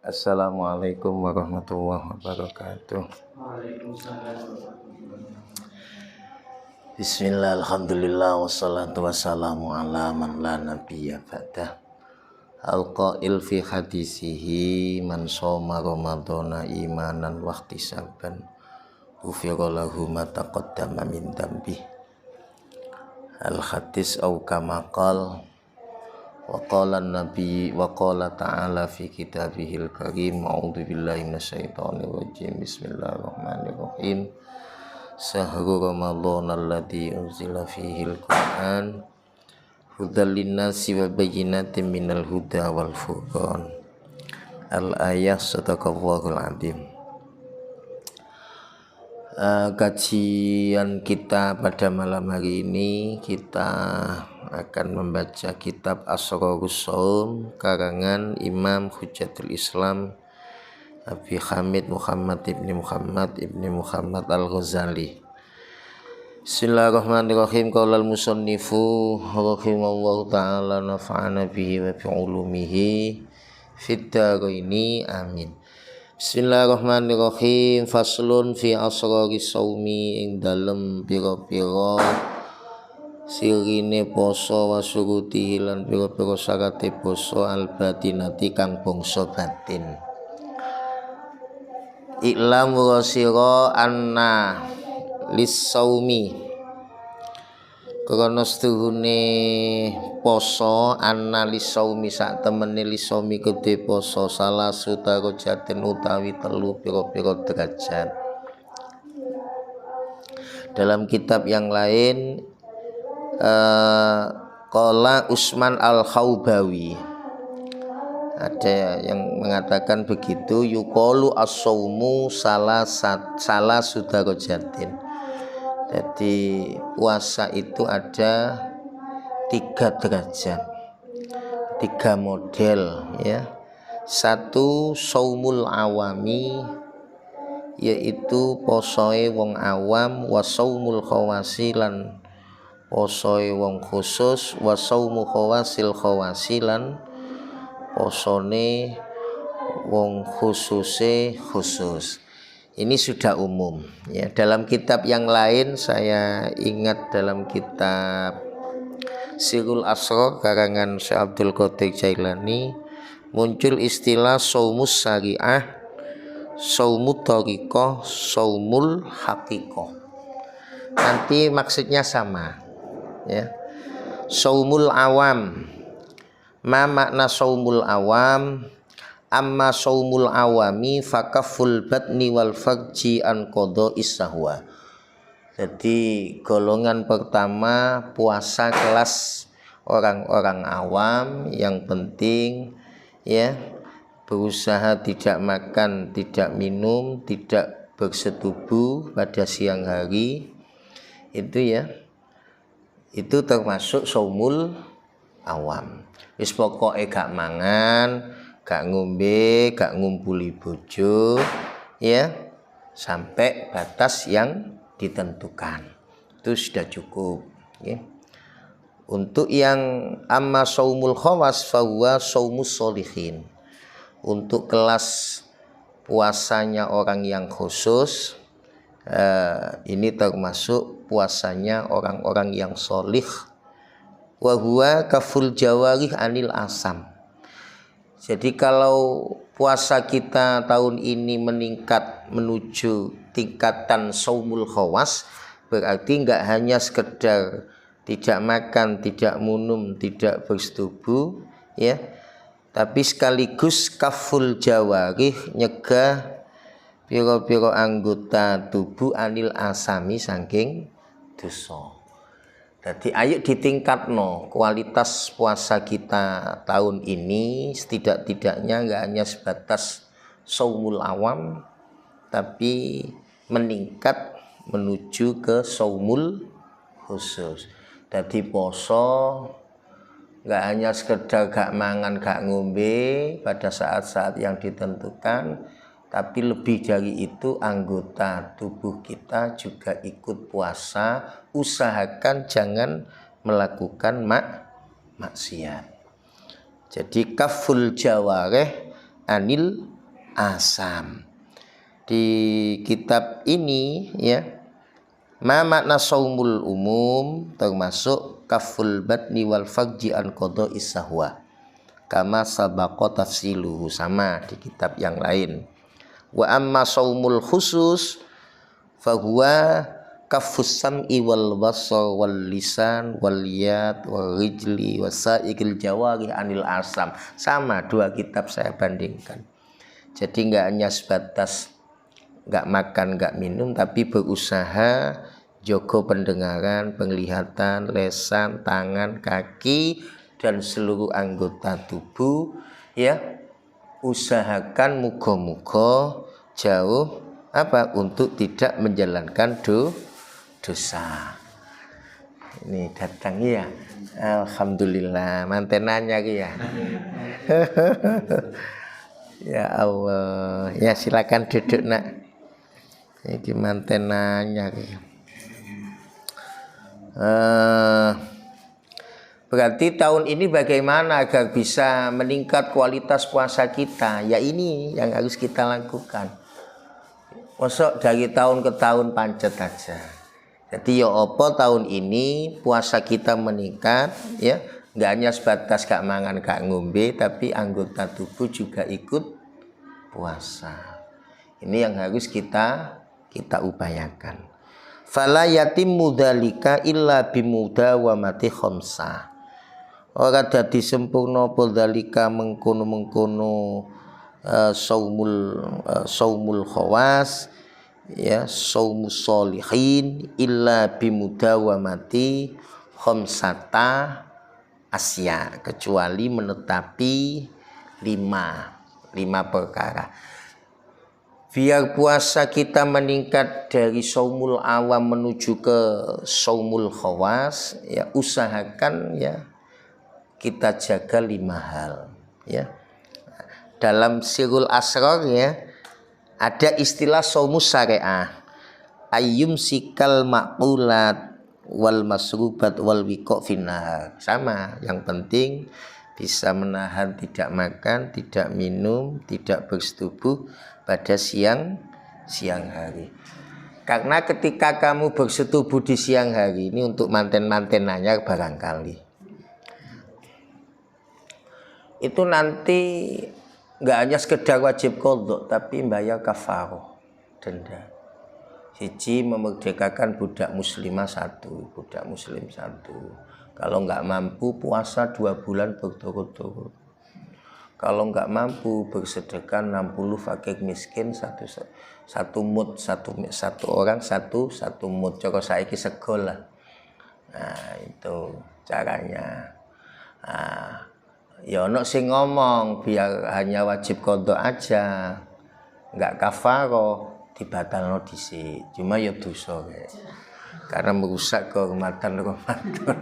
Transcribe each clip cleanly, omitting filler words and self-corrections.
Assalamualaikum warahmatullahi wabarakatuh. Bismillah, alhamdulillah, wassalatu wassalamu ala man la nabiyya ba'dah. Al-qail fi hadisihi man shoma ramadhana imanan wa ihtisaban ghufira lahu ma taqaddama min dhanbi. Al-hadis au kama qala wa qala an-nabi wa qala ta'ala fi kitabihil karim a'udzu billahi minasyaitonir rajim bismillahirrahmanirrahim sahru ramadhan alladzi unzila fihil qur'an hudal linnasi wa bayyinatin minal huda wal furqan. Al-ayah sadaqallahul azim. Kajian kita pada malam hari ini kita akan membaca kitab Asrarus Shaum karangan Imam Hujjatul Islam Abi Hamid Muhammad ibni Muhammad Al-Ghazali. Bismillahirrahmanirrahim. Qala al-musannifu rahimallahu ta'ala nafa'ana bihi wa bi'ulumihi fid dharaini amin. Bismillahirrahmanirrahim. Faslun fi asraris shaumi ing dalem pira-pira sirine poso wa surutihi lan pira-pira syarate poso al batinati kang bangsa batin. Iklam wasira anna lis-shaumi krana setuhune poso anna lis-shaumi sak temene lis-shaumi kedhe poso salah sutara jaten utawi telu pira-pira derajat. Dalam kitab yang lain qala Utsman Al-Khaubawi ada yang mengatakan begitu, yuqalu as-shaumu salah sutara jatin. Jadi puasa itu ada 3 derajat, 3 model ya. Satu shaumul awami, yaitu posoe wong awam, wa shaumul khawasilan posoe wong khusus, wa shaumu khawasil khawasilan posone wong khususe khusus. Ini sudah umum ya. Dalam kitab yang lain saya ingat dalam kitab Sirul Asrar karangan Syekh Abdul Qadir Jailani muncul istilah shaumus syariah, shaumut thariqah, shaumul haqiqah. Nanti maksudnya sama ya. Shaumul awam, ma makna shaumul awam? Amma shaumul awami fakaful batni wal farji an qada'is sahwa. Jadi golongan pertama puasa kelas orang-orang awam yang penting ya, berusaha tidak makan, tidak minum, tidak bersetubuh pada siang hari. Itu ya. Itu termasuk shaumul awam. Wis pokoke gak mangan, gak ngombe, gak ngumpuli bojo ya, sampai batas yang ditentukan. Itu sudah cukup ya. Untuk yang amma shaumul khawas fahuwa shaumus sholihin. Untuk kelas puasanya orang yang khusus, ini termasuk puasanya orang-orang yang sholih. Wa huwa kaful jawarih anil asam. Jadi kalau puasa kita tahun ini meningkat menuju tingkatan shaumul khawas, berarti enggak hanya sekedar tidak makan, tidak minum, tidak bersetubuh ya, tapi sekaligus kaful jawarih, nyegah pira-pira anggota tubuh anil asami saking dosa. Jadi ayo ditingkatno kualitas puasa kita tahun ini, setidak-tidaknya enggak hanya sebatas shaumul awam, tapi meningkat menuju ke shaumul khusus. Jadi poso enggak hanya sekedar gak mangan, gak ngombe pada saat-saat yang ditentukan, tapi lebih dari itu anggota tubuh kita juga ikut puasa. Usahakan jangan melakukan maksiat. Jadi kaful jawareh anil asam. Di kitab ini ya, ma makna saumul umum termasuk kaful batni wal farji an qada'is sahwa. Kama sabaqa tafsiluhu, sama di kitab yang lain. Wa amma saumul khusus fahuwa kafus sam'i wal basar wal lisan wal yad wal rijli wasaikil jawari anil asam. Sama, dua kitab saya bandingkan. Jadi nggak hanya sebatas nggak makan nggak minum, tapi berusaha jaga pendengaran, penglihatan, lesan, tangan, kaki, dan seluruh anggota tubuh ya. Usahakan muga-muga jauh untuk tidak menjalankan dosa. Ini datang ya, alhamdulillah, mantenannya ya. Ya Allah, ya silakan duduk nak. Ini mantenannya ya. Berarti tahun ini bagaimana agar bisa meningkat kualitas puasa kita? Ya ini yang harus kita lakukan. Masuk dari tahun ke tahun pancet aja. Jadi ya apa tahun ini puasa kita meningkat ya, nggak hanya sebatas gak mangan gak ngombe, tapi anggota tubuh juga ikut puasa. Ini yang harus kita upayakan. Fala yatimmu dzalika illa bimudawamati khamsah. Ora dadi sempurna apa dzalika mengkono-mengkono saumul khawas ya, saumus sholihin illa bimudawamati khamsata asya, kecuali menetapi lima perkara. Biar puasa kita meningkat dari saumul awam menuju ke saumul khawas ya, usahakan ya kita jaga 5 hal ya. Dalam Sirul Asrar ya ada istilah saumus syariah, ayyum sikal maqulat wal masrubat wal wiqa finnar. Sama, yang penting bisa menahan tidak makan, tidak minum, tidak bersetubuh pada siang hari. Karena ketika kamu bersetubuh di siang hari ini untuk manten-mantenannya barangkali itu nanti nggak hanya sekedar wajib qadha, tapi bayar kafaroh, denda. Siji, memerdekakan budak muslimah 1, budak muslim 1. Kalau nggak mampu puasa 2 bulan berturut-turut. Kalau nggak mampu bersedekah 60 fakir miskin satu mud, satu orang satu mud. Cara saiki sego lah. Nah itu caranya. Nah, ya ono sing ngomong biar hanya wajib qadha aja, nggak kafaroh, dibatalno dhisik. Cuma ya dosa kayak. Karena merusak kehormatan Ramadan.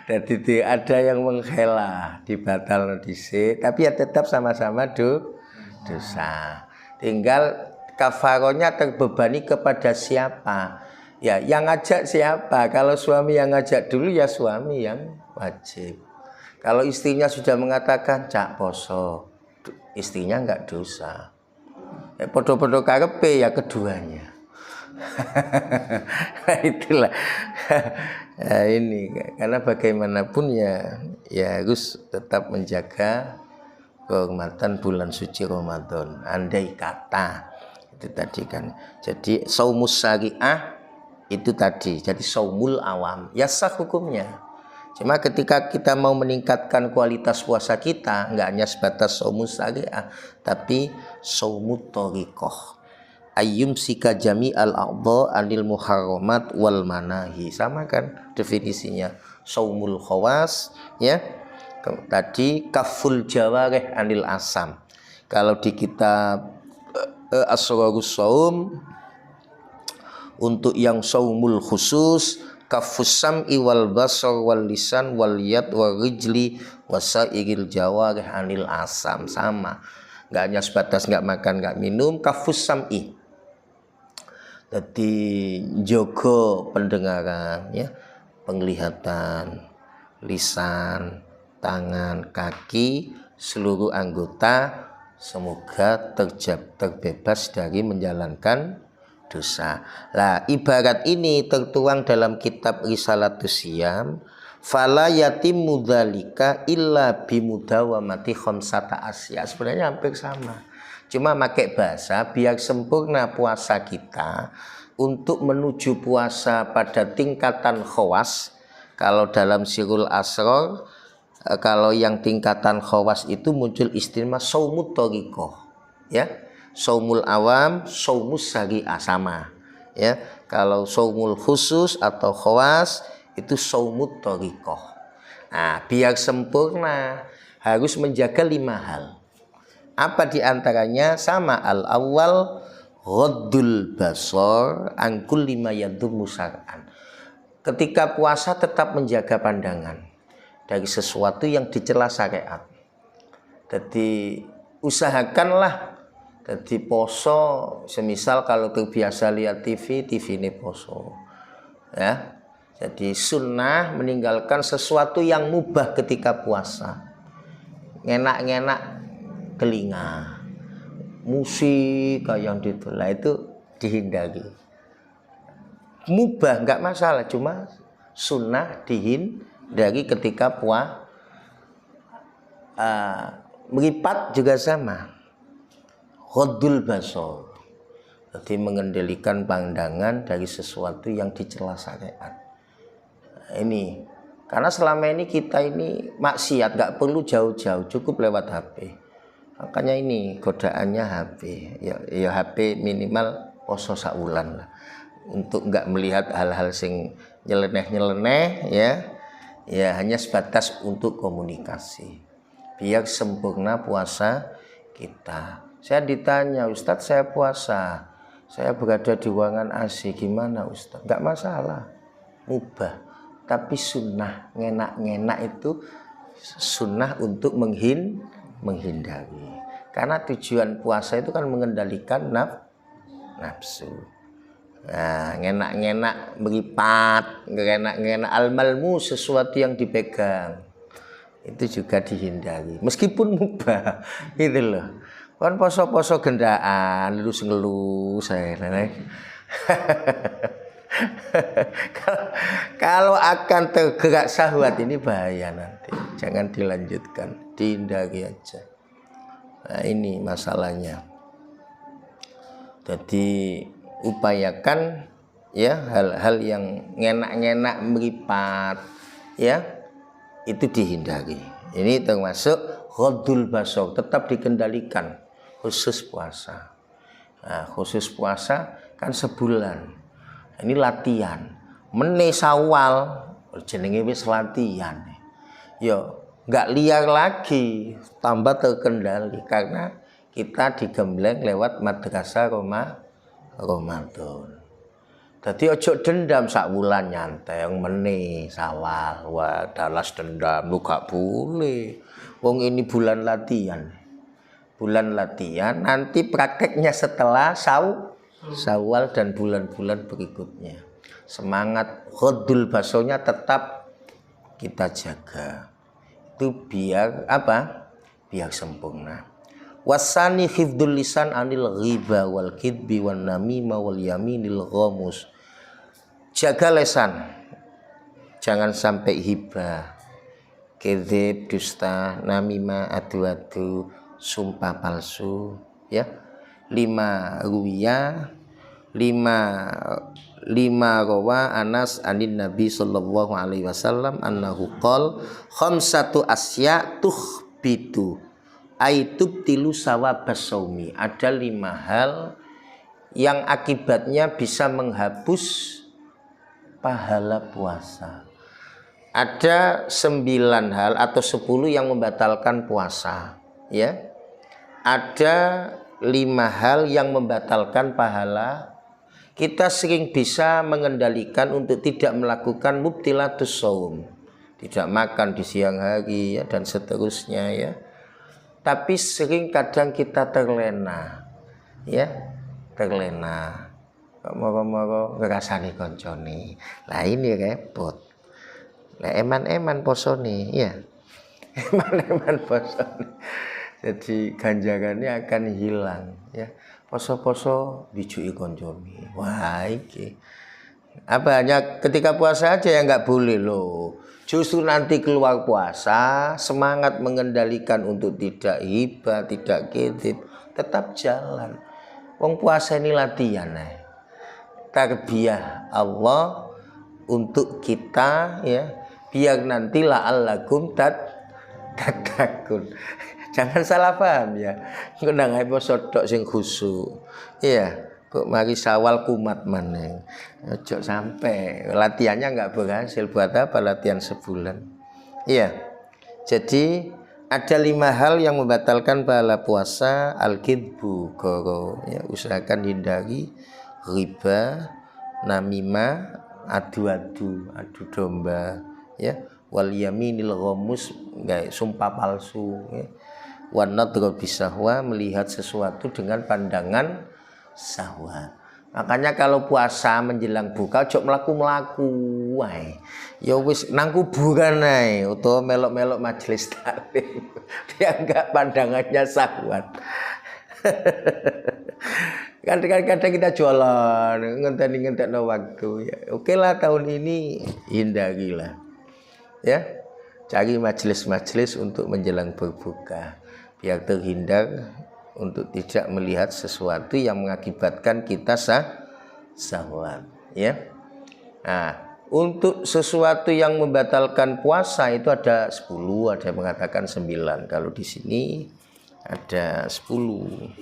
Jadi ada yang menghela dibatalno dhisik, tapi ya tetap sama-sama dosa. Tinggal kafarohnya terbebani kepada siapa? Ya, yang ngajak siapa? Kalau suami yang ngajak dulu ya suami yang wajib. Kalau istrinya sudah mengatakan cak poso, istrinya enggak dosa. Podo-podo karepe ya keduanya. Nah, itulah. Nah, ini karena bagaimanapun ya harus tetap menjaga kehormatan bulan suci Ramadan. Andai kata itu tadi kan. Jadi saumus syariah itu tadi. Jadi saumul awam ya sah hukumnya. Cuma ketika kita mau meningkatkan kualitas puasa kita, nggak hanya sebatas saumus syariah, tapi saumut thariqah. Ayyum sika jami al-a'dha anil muharramat wal manahi. Sama kan definisinya. Saumul khawas ya. Tadi kaful jawarih anil asam. Kalau di kitab Asrarus Shaum, untuk yang saumul khusus kafus sam'i wal basar wal lisan wal yad wal rijli wasairil jawarih anil asam. Sama, nggak hanya sebatas nggak makan nggak minum. Kafus sam'i, jadi jogo pendengaran ya, penglihatan, lisan, tangan, kaki, seluruh anggota semoga terbebas dari menjalankan dosa. Lah, ibarat ini tertuang dalam kitab Risalatus Syiyam, fala yatimmu dzalika illa bimudawamati khamsata asya. Sebenarnya hampir sama. Cuma pakai bahasa biar sempurna puasa kita untuk menuju puasa pada tingkatan khawas. Kalau dalam Sirul Asrar, kalau yang tingkatan khawas itu muncul istilah saumut thariqah, ya. Saumul awam, saumus syariah sama, ya. Kalau saumul khusus atau khawas itu saumut thariqah. Nah, biar sempurna harus menjaga 5 hal. Apa diantaranya? Sama al-awwal ghaddul basar an kulli ma yadhummu syar'an. Ketika puasa tetap menjaga pandangan dari sesuatu yang dicela syariat. Jadi usahakanlah jadi poso, semisal kalau terbiasa lihat TV ini poso. Ya. Jadi sunnah meninggalkan sesuatu yang mubah ketika puasa. Ngenak-ngenak telinga. Musik kayak yang ditolak itu dihindari. Mubah nggak masalah, cuma sunnah dihindari ketika meripat juga sama. Ghaddul basar, jadi mengendalikan pandangan dari sesuatu yang dicela syariat. Ini karena selama ini kita ini maksiat, nggak perlu jauh-jauh, cukup lewat HP. Makanya ini godaannya HP, ya HP minimal poso saulan lah. Untuk nggak melihat hal-hal sing nyeleneh ya hanya sebatas untuk komunikasi biar sempurna puasa kita. Saya ditanya, Ustadz saya puasa, saya berada di ruangan AC, gimana Ustadz? Nggak masalah, mubah, tapi sunnah ngenak-ngenak itu sunnah untuk menghindari, karena tujuan puasa itu kan mengendalikan nafsu. Nah, ngenak-ngenak meripat, ngenak-ngenak almalmu, sesuatu yang dipegang itu juga dihindari meskipun mubah gitu loh. Kan poso-poso gendaan ngelus saya nenek. Kalau akan tergerak syahwat ini bahaya nanti, jangan dilanjutkan, dihindari aja. Nah, ini masalahnya. Jadi upayakan ya hal-hal yang ngenak-ngenak meripat ya itu dihindari. Ini termasuk ghaddul basar, tetap dikendalikan khusus puasa. Nah, khusus puasa kan sebulan. Ini latihan. Mene Syawal jenenge wis latihan. Yo enggak liar lagi, tambah terkendali karena kita digembleng lewat madrasah Ramadan. Jadi ojo dendam sak wulan nyantai yang meni Syawal. Wah, dalas dendam lu gak boleh. Wong ini bulan latihan. Bulan latihan, nanti prakteknya setelah Syawal dan bulan-bulan berikutnya. Semangat ghaddul basarnya tetap kita jaga. Itu biar apa? Biar sempurna. Wasani hifdzul lisan anil ghiba wal kidbi wan namima wal yaminil ghamus. Jaga lisan, jangan sampai hibah, kedzib, dusta, namima, adu-adu, sumpah palsu, ya. 5 ruwiyah, 5 rawa Anas anin Nabi sallallahu alaihi wasallam annahu qol khamsatu asya tuhbitu aitubtilu sawabas saumi. Ada 5 hal yang akibatnya bisa menghapus pahala puasa. Ada 9 hal atau 10 yang membatalkan puasa, ya. Ada 5 hal yang membatalkan pahala. Kita sering bisa mengendalikan untuk tidak melakukan mubtilatus shaum, tidak makan di siang hari ya, dan seterusnya ya. Tapi sering kadang kita terlena, ya, terlena. Moro-moro ngrasani koncone. Lah ini repot. Lah eman-eman posone ya. Eman-eman poso. Jadi ganjarannya akan hilang ya. Poso-poso dijuki koncomi. Wah, iki. Apa hanya ketika puasa aja yang nggak boleh loh. Justru nanti keluar puasa semangat mengendalikan untuk tidak hibah, tidak kidip, tetap jalan. Wong puasa ini latihan tarbiyah Allah untuk kita ya, biar nanti la'allakum tattaqun. Jangan salah paham ya. Ngendang ae poso tok sing khusyuk. Iya, kok mari Syawal kumat maneh. Ojo sampai latihannya enggak berhasil. Buat apa latihan sebulan? Iya. Jadi ada 5 hal yang membatalkan pahala puasa. Al-kidbu, goro ya, usahakan hindari riba, namimah, adu domba ya, wal yaminil ghamus, enggak sumpah palsu ya. Wan nadra bisahwa, melihat sesuatu dengan pandangan syahwat. Makanya kalau puasa menjelang buka ojo mlaku-mlaku wae. Ya wis nang kuburan ae utawa melok-melok majelis taklim. Dianggap pandangannya syahwat. Kadang-kadang kita jualan ngenteni-ngentekno waktu ya. Oke lah tahun ini hindarilah. Ya. Cari majelis-majelis untuk menjelang berbuka biar terhindar untuk tidak melihat sesuatu yang mengakibatkan kita syahwat ya. Nah, untuk sesuatu yang membatalkan puasa itu ada 10, ada yang mengatakan 9. Kalau di sini ada 10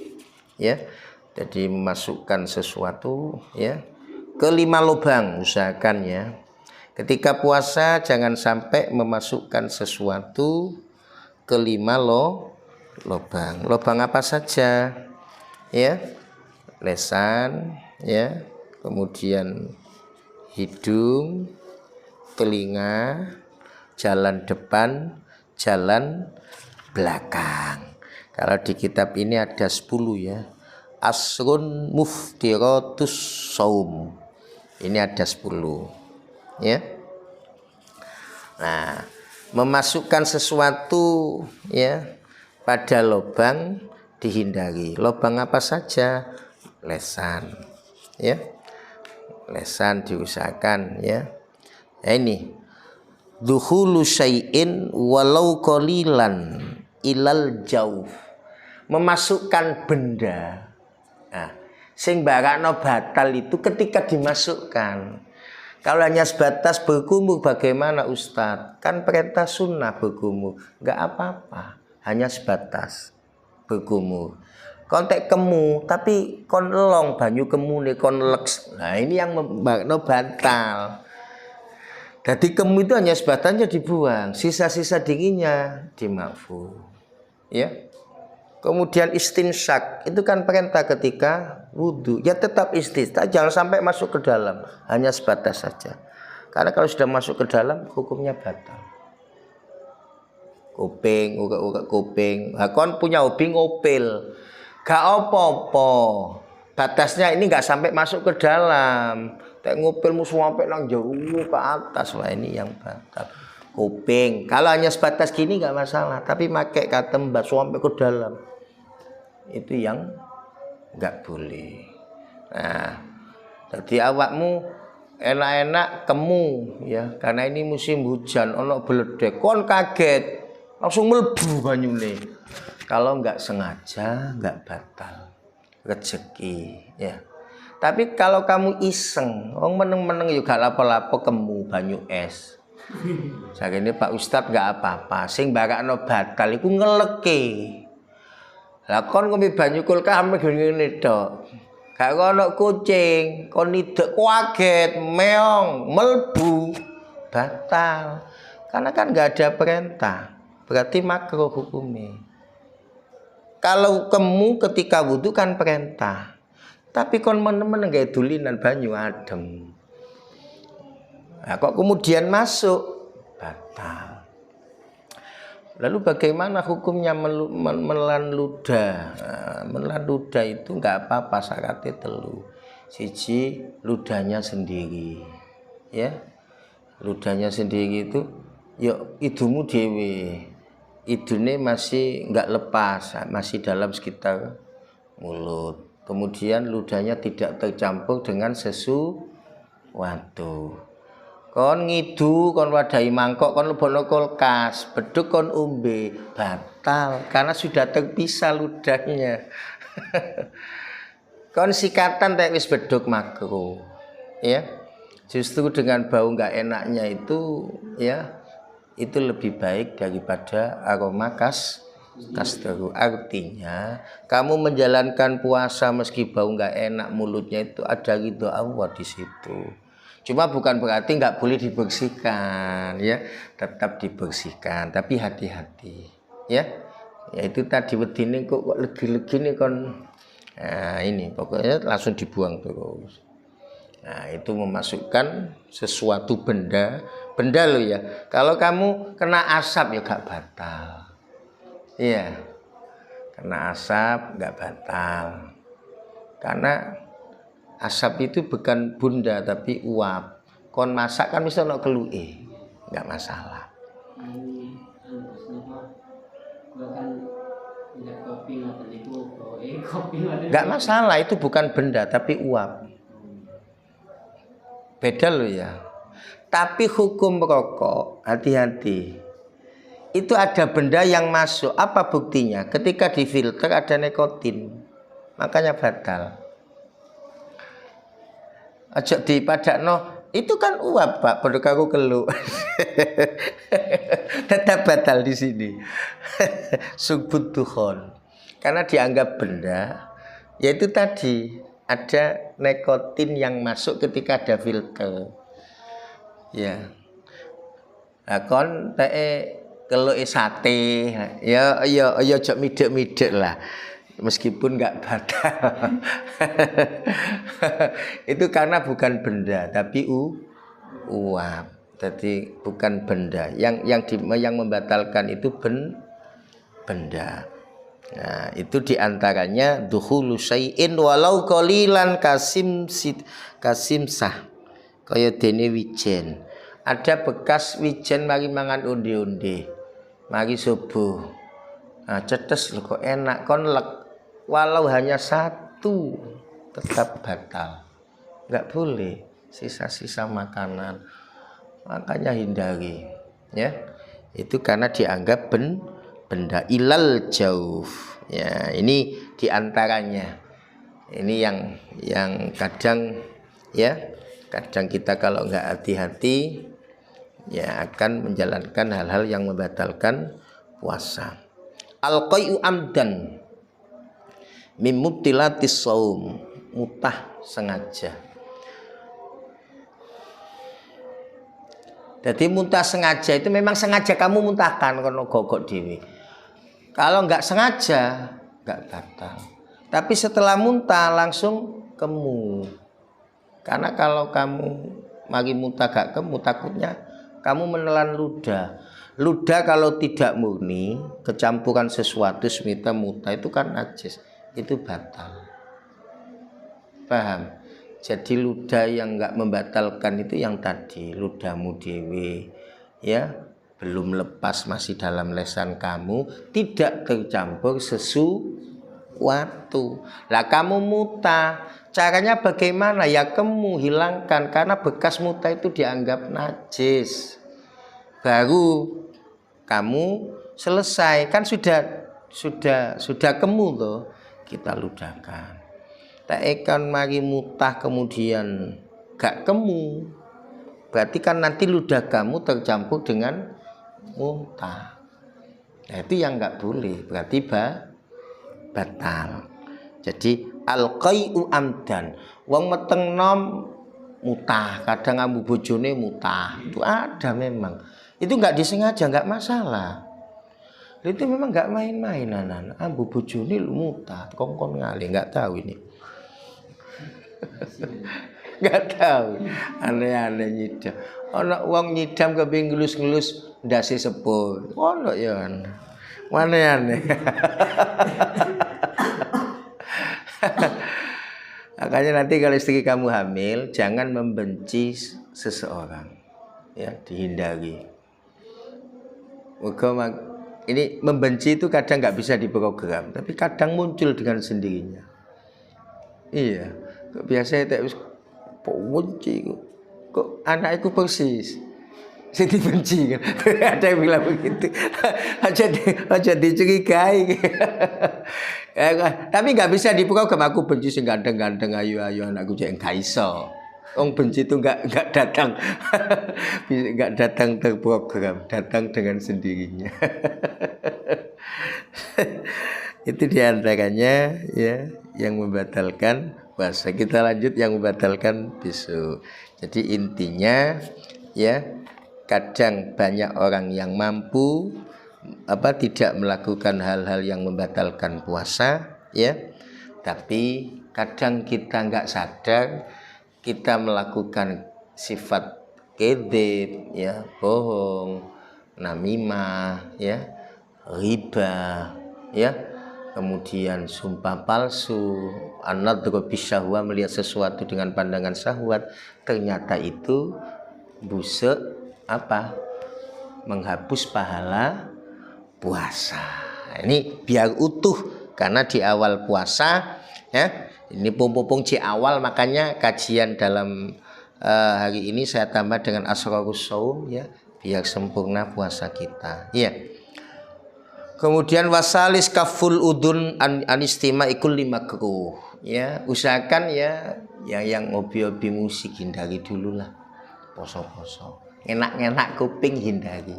ya. Jadi memasukkan sesuatu ya ke 5 lubang, usahakan ya. Ketika puasa jangan sampai memasukkan sesuatu ke 5 lubang. Lubang apa saja? Ya. Lesan, ya. Kemudian hidung, telinga, jalan depan, jalan belakang. Kalau di kitab ini ada 10 ya. Asrun muftiratus saum. Ini ada 10. Ya. Nah, memasukkan sesuatu ya pada lubang dihindari. Lubang apa saja? Lesan. Ya. Lesan diusahakan ya. Nah, ini dukhulu syai'in walau qalilan ilal jauh. Memasukkan benda. Nah, sing barakno batal itu ketika dimasukkan. Kalau hanya sebatas bergumur bagaimana Ustadz? Kan perintah sunnah bergumur. Enggak apa-apa. Hanya sebatas bergumur. Kontek kemu, tapi kon elong banyu kemune kon leks. Nah, ini yang membakno batal. Jadi kemu itu hanya sebatasnya dibuang, sisa-sisa dinginnya dimakfu. Ya. Kemudian istinsyak, itu kan perintah ketika wudu. Ya tetap istinsyak, jangan sampai masuk ke dalam, hanya sebatas saja. Karena kalau sudah masuk ke dalam, hukumnya batal. Kuping, uga-uga kuping. Nah, kon punya hobi ngopil. Gak apa-apa. Batasnya ini gak sampai masuk ke dalam. Tek ngopilmu sampai nang jauh ke atas. Wah, ini yang batal. Kuping. Kalau hanya sebatas gini gak masalah. Tapi pakai katembat sampai ke dalam. Itu yang gak boleh. Nah, jadi awakmu enak-enak kemu ya. Karena ini musim hujan. Ono beledek. Kon kaget. Langsung mlebu banyune. Kalau nggak sengaja nggak batal rezeki ya. Tapi kalau kamu iseng, wong meneng-meneng juga lapo-lapo kemu banyu es. Sakjane Pak Ustadz nggak apa-apa. Sing barakno batal iku ngeleke. Lah kon ngombe banyu kulkas ngene tok. Gak ono kucing, kon nidek kaget, meong, melbu batal. Karena kan nggak ada perintah. Berarti makruh hukumnya. Kalau kemu ketika wudhu kan perintah. Tapi kon men-men gak dulinan banyu adem. Nah, kok kemudian masuk batal. Lalu bagaimana hukumnya menelan ludah? Nah, menelan ludah itu nggak apa-apa, syaratnya telu. Siji ludahnya sendiri, ya. Ludahnya sendiri itu, yuk idumu dewe. hidungnya masih nggak lepas, masih dalam sekitar mulut. Kemudian ludahnya tidak tercampur dengan sesuatu. Kon ngidu, kon wadahi mangkok, kon lebono kulkas, beduk kon umbe, batal karena sudah terpisah ludahnya. Kon sikatan tek wis beduk makruh. Ya. Justru dengan bau nggak enaknya itu ya, itu lebih baik daripada aroma kasderu. Artinya kamu menjalankan puasa meski bau nggak enak mulutnya, itu ada ridho Allah di situ. Cuma bukan berarti nggak boleh dibersihkan, ya, tetap dibersihkan, tapi hati-hati, ya. Ya itu tadi wedine kok legi-legi nih kon, nah ini pokoknya langsung dibuang terus. Nah itu memasukkan sesuatu benda loh ya. Kalau kamu kena asap ya gak batal, iya, kena asap gak batal, karena asap itu bukan bunda tapi uap. Kon masak kan bisa nak keluih, nggak masalah. Nggak masalah, itu bukan benda tapi uap. Beda loh ya. Tapi hukum rokok, hati-hati. Itu ada benda yang masuk. Apa buktinya? Ketika difilter ada nikotin, makanya batal. Aja dipadakno, itu kan uap Pak, padha karo keluk. Tetap batal di sini. Subut dukhon. Karena dianggap benda, yaitu tadi ada nikotin yang masuk ketika ada filter. Ya. Lah kon teke keluke sate, ya aja midek-midek lah. Meskipun nggak batal. Itu karena bukan benda tapi uap. Jadi bukan benda. Yang membatalkan itu benda. Nah, itu diantaranya dukhulu syai'in walau qalilan kasimsah. Kaya dene wijen. Ada bekas wijen mari mangan undi-undi. Mari subuh. Nah, cetes lho kok enak kon lek. Walau hanya satu tetap batal, nggak boleh sisa-sisa makanan, makanya hindari, ya. Itu karena dianggap benda ilal jauh, ya. Ini diantaranya, ini yang kadang, ya, kadang kita kalau nggak hati-hati, ya akan menjalankan hal-hal yang membatalkan puasa. Al-qai'u amdan min mubtilatis shaum, mutah sengaja. Jadi muntah sengaja itu memang sengaja kamu muntahkan karena gogok dewi. Kalau nggak sengaja nggak batal. Tapi setelah muntah langsung kemu. Karena kalau kamu mari muntah gak kemu, takutnya kamu menelan ludah. Ludah kalau tidak murni, kecampuran sesuatu semita muntah itu kan najis. Itu batal. Paham? Jadi ludah yang enggak membatalkan itu yang tadi, ludahmu dewe, ya, belum lepas masih dalam lesan kamu, tidak tercampur sesuatu. Lah kamu muntah, caranya bagaimana? Ya kamu hilangkan, karena bekas muntah itu dianggap najis. Baru kamu selesai, kan sudah kemu loh. Kita ludahkan. Tak ikan mari mutah kemudian gak kemu, berarti kan nanti ludah kamu tercampur dengan muntah. Nah itu yang gak boleh, berarti batal. Jadi al-qai'u amdan, wong meteng nom mutah, kadang ambu bojone mutah, itu ada memang. Itu gak disengaja, gak masalah. Itu memang nggak main-main anak-anak. Ambu bojone lu mutah, kongkon ngali, nggak tahu ini. Nggak tahu. Aneh-aneh nyidam. Ana wong nyidam kepengin ngelus-ngelus ndase sepuh. Ono ya. Aneh-aneh. Makanya nanti kalau istri kamu hamil, jangan membenci seseorang. Ya, dihindari. Ini membenci itu kadang nggak bisa diprogram, tapi kadang muncul dengan sendirinya. Iya, biasanya tak benci kok anakku persis. Saya dibenci kan. Ada yang bilang begitu. aja dicurigai. Tapi nggak bisa diprogram. Aku benci sing ganteng-ganteng ayu-ayu anakku jangan kaiso. Orang benci itu nggak datang, nggak datang terprogram, datang dengan sendirinya. Itu diantaranya ya yang membatalkan puasa. Kita lanjut yang membatalkan bisu. Jadi intinya ya kadang banyak orang yang mampu tidak melakukan hal-hal yang membatalkan puasa ya. Tapi kadang kita nggak sadar kita melakukan sifat kedzib ya, bohong, namimah ya, riba ya, kemudian sumpah palsu, an-nadru bisyahwa, melihat sesuatu dengan pandangan syahwat, ternyata itu busuk menghapus pahala puasa. Ini biar utuh karena di awal puasa ya. Ini pompong di awal, makanya kajian dalam hari ini saya tambah dengan asrarus shaum ya, biar sempurna puasa kita. Ya. Kemudian wasalis kaful udun anistima ikul limakruh. Ya, usahakan ya yang hobi-hobi musik hindari dulu lah. Poso-poso. Enak-enak kuping hindari.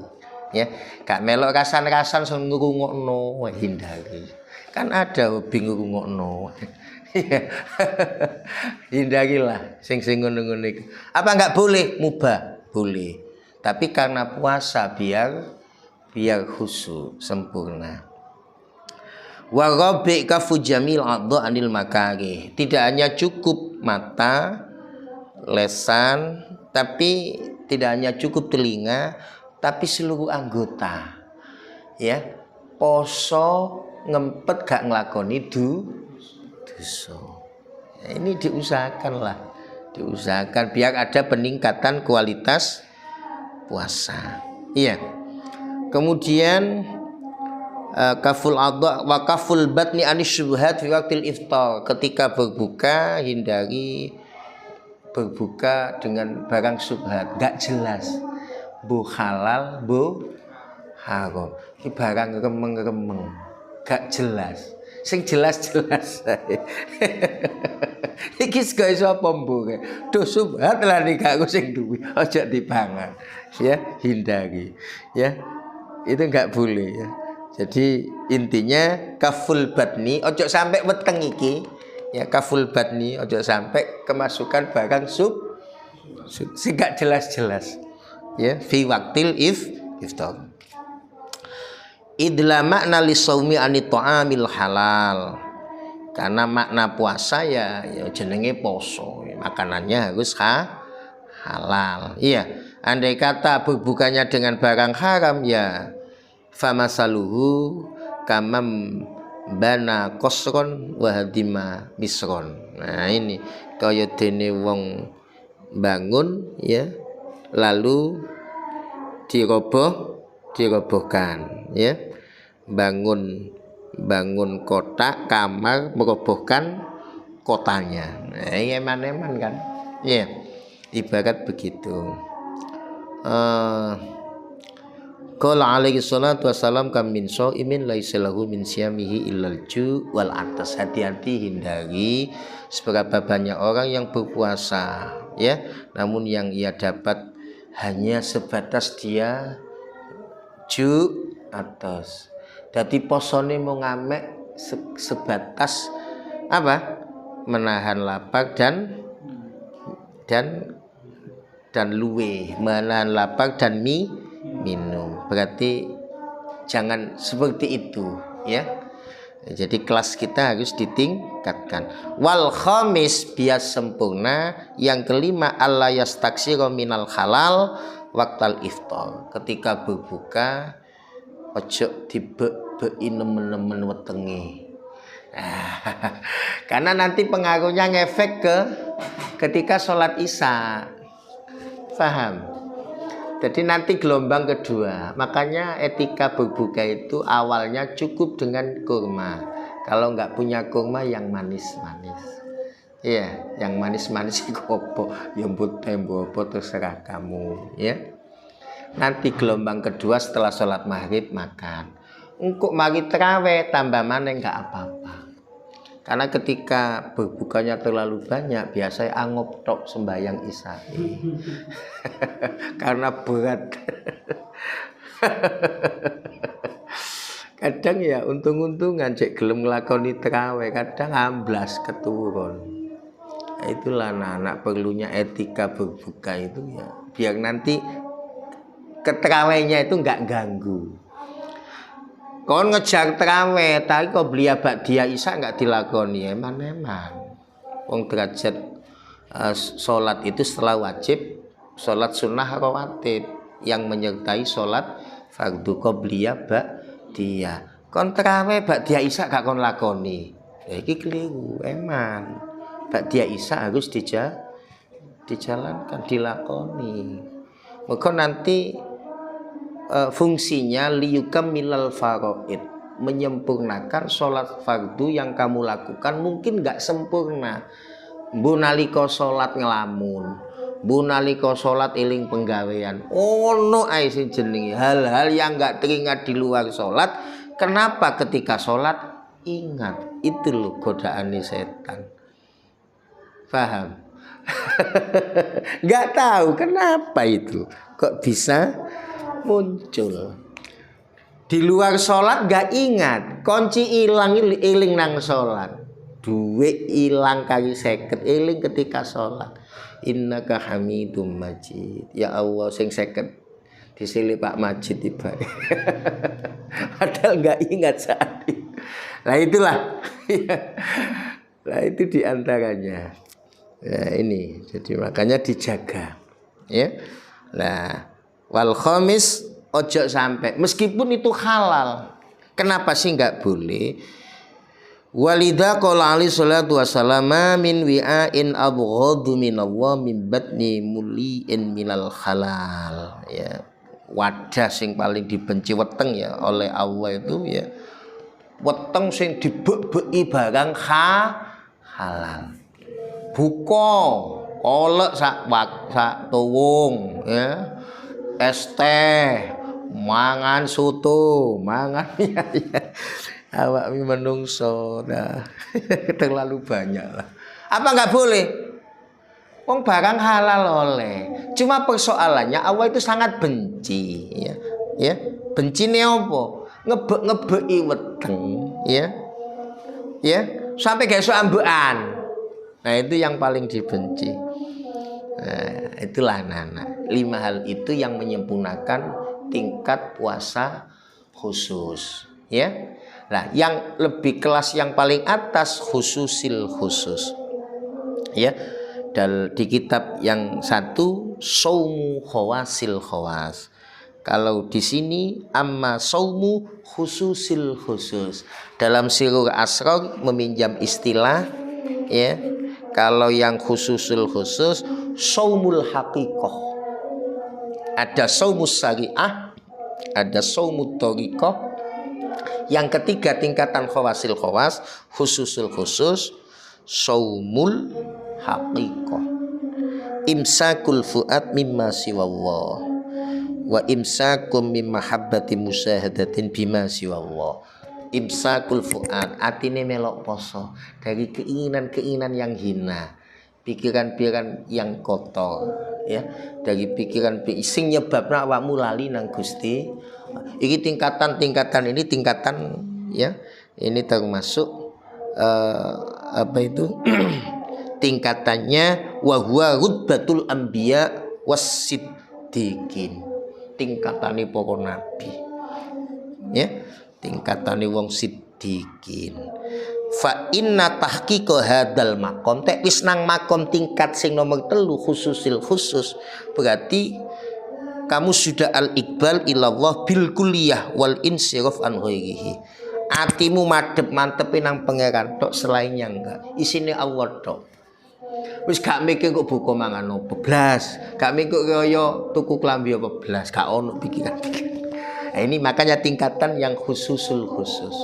Ya, gak melok rasan-rasan sing ngrungokno hindari. Kan ada hobi ngrungokno. Hindarilah sing ngono-ngono. Apa enggak boleh? Mubah, boleh. Tapi karena puasa biar khusyuk sempurna. Wa rabi kafu jamil adha anil makari. Tidak hanya cukup mata, lesan, tapi tidak hanya cukup telinga, tapi seluruh anggota. Ya, poso ngempet gak nglakoni dosa. Ini diusahakan biar ada peningkatan kualitas puasa. Iya. Kemudian kaful adha wa kaful batni anis syubhat fi waqtil iftar. Ketika berbuka hindari berbuka dengan barang syubhat, gak jelas. Bu halal, bu haram. Ini barang remeng-remeng, gak jelas. Sing jelas-jelas. Iki sego sapa mbok? Duh subhat lah nek aku sing duwe, aja dipangan. Ya, hindari. Ya. Itu enggak boleh ya. Jadi intinya kaful batni, ojo sampai weteng iki. Ya, kaful batni, ojo sampai kemasukan barang sing gak jelas-jelas. Ya, fi waqtil iftar. Idla makna li shaumi anit ta'amil halal. Karena makna puasa ya jenenge poso, makanannya harus halal. Iya, andai kata berbukanya dengan barang haram ya famasaluhu kamam bana qasron wa hadima misron. Nah, ini kaya dene wong bangun ya lalu dirobohkan ya, bangun kotak kamar merobohkan kotanya. Nah, eman-eman kan ya, ibarat begitu. Qala alaihi salatu wassalam kam min shaimin laisa lahu min siyamihi illal ju wal atas. Hati-hati hindari seberapa banyak orang yang berpuasa ya, namun yang ia dapat hanya sebatas dia ju atas. Dadi posone mau ngamek sebatas menahan lapar dan luwe, menahan lapar dan minum. Berarti jangan seperti itu ya. Jadi kelas kita harus ditingkatkan. Wal khamis bias sempurna. Yang kelima alla yastaksira minal halal waqtal iftar. Ketika berbuka ojo dibek-beki nemen-nemen wetenge. Karena nanti pengaruhnya ngefek ketika sholat isya. Paham? Jadi nanti gelombang kedua. Makanya etika berbuka itu awalnya cukup dengan kurma. Kalau nggak punya kurma yang manis-manis. Iya, yang manis-manis kopo, yang tembo terserah kamu, ya. Nanti gelombang kedua setelah sholat maghrib makan. Untuk mari terawih tambah mana nggak apa-apa. Karena ketika berbukanya terlalu banyak, biasanya angop tok sembahyang isya. Karena berat. Kadang ya untung-untungan cek gelem nglakoni terawih, kadang amblas keturun. Itulah anak perlunya etika berbuka itu ya, biar nanti keterawihnya itu nggak ganggu. Kon ngejar terawih, tapi kok beli dia isya nggak dilakoni, eman. Wong derajat sholat itu setelah wajib, sholat sunnah rawatib yang menyertai sholat fardu qobliyah ba'diyah. Kon terawih ba'diyah isya gak kon lakoni, iki keliru eman. Ba'diyah isya harus dijalankan, dilakoni. Maka nanti fungsinya liyukammilal faraid, menyempurnakan sholat fardu yang kamu lakukan mungkin gak sempurna. Bu nalika sholat ngelamun, bu nalika sholat eling penggawean, ono ae sing jenenge hal-hal yang gak teringat di luar sholat. Kenapa ketika sholat ingat? Itu loh godaannya setan. Paham? Gak tahu kenapa itu kok bisa muncul. Di luar sholat gak ingat, kunci ilang iling nang sholat, duit ilang kali 50 iling ketika sholat. Innaka hamidum majid. Ya Allah sing 50 disili Pak Majid tiba. Padahal gak ingat saat itu. Nah itulah. Nah itu diantaranya. Nah ini, jadi makanya dijaga, ya. Nah, wal khamis ojo sampai, meskipun itu halal. Kenapa sih nggak boleh? Walidha qala alaihi salatu wassalam min wi'ain abghadu minallah min batni muliin minal halal, ya. Wadah sing paling dibenci weteng ya oleh Allah itu ya weteng sing dibek-beki barang halal. Buko kolek sak tuwung ya, es teh, mangan soto, mangan ya. Awak menungso dah. Terlalu banyak lah. Apa nggak boleh? Wong barang halal oleh. Cuma persoalannya Allah itu sangat benci ya. Ya, bencine apa? Ngebeki weteng ya. Ya, sampai gak iso ambekan. Nah itu yang paling dibenci. Nah, itulah anak-anak. 5 hal itu yang menyempurnakan tingkat puasa khusus, ya. Nah, yang lebih kelas yang paling atas khususil khusus, ya. Dan di kitab yang satu saumu khawasil khawas. Kalau di sini amma saumu khususil khusus. Dalam Sirrul Asrar meminjam istilah, ya. Kalau yang khususul khusus saumul haqiqah. Ada saumus syariah, ada saumut thariqah. Yang ketiga tingkatan khawasil khawas, khususul khusus, saumul haqiqah. Imsakul fuad mimma siwallah wa imsakum min mahabbati musyahadatin bima siwallah. Imsakul fuad, atine melok poso dari keinginan-keinginan yang hina, pikiran-pikiran yang kotor, ya, dari pikiran sing nyebabna awakmu lali nang Gusti. Iki tingkatan ini tingkatan, ya, ini termasuk apa itu tingkatannya wa huwa rutbatul anbiya wassiddiqin, tingkatane para nabi, ya, tingkatane wong siddiqin. Fa inna tahqiqa hadal maqam, tek wis nang makom tingkat sing nomor 3 khususil khusus, berarti kamu sudah al-iqbal ilallah bil kulliyah wal insiraf an ghairihi. Atimu madhep mantepe nang pangeran tok, selainnya enggak, isine Allah tok. Wis gak mikir kok buka mangan opo blas, gak mikir kaya tuku klambi apa blas, gak ono pikiran. Nah, ini makanya tingkatan yang khususul khusus.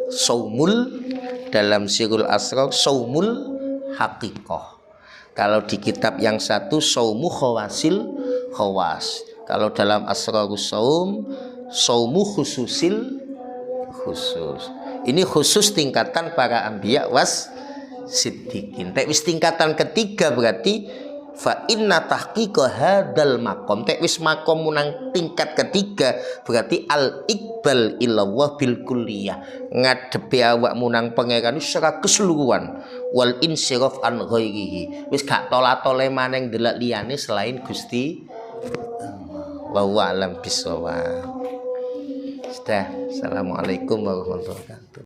Saumul dalam Sirul Asrar saumul haqiqah. Kalau di kitab yang satu saumu khawasil khawas. Kalau dalam Asrarus Saum saumu khususil khusus. Ini khusus tingkatan para anbiya was siddiqin. Tek wis tingkatan ketiga berarti fa inna tahqiqa hadal maqam. Tek wis makom munang tingkat ketiga berarti al iqbal ilallah bil kulliyah. Ngadepi awak munang pangeran secara keseluruhan wal insiraf an ghairihi. Wis gak tola-tole maneng delok liyane selain Gusti wa alam bisawab. Sudah. Assalamualaikum warahmatullahi wabarakatuh.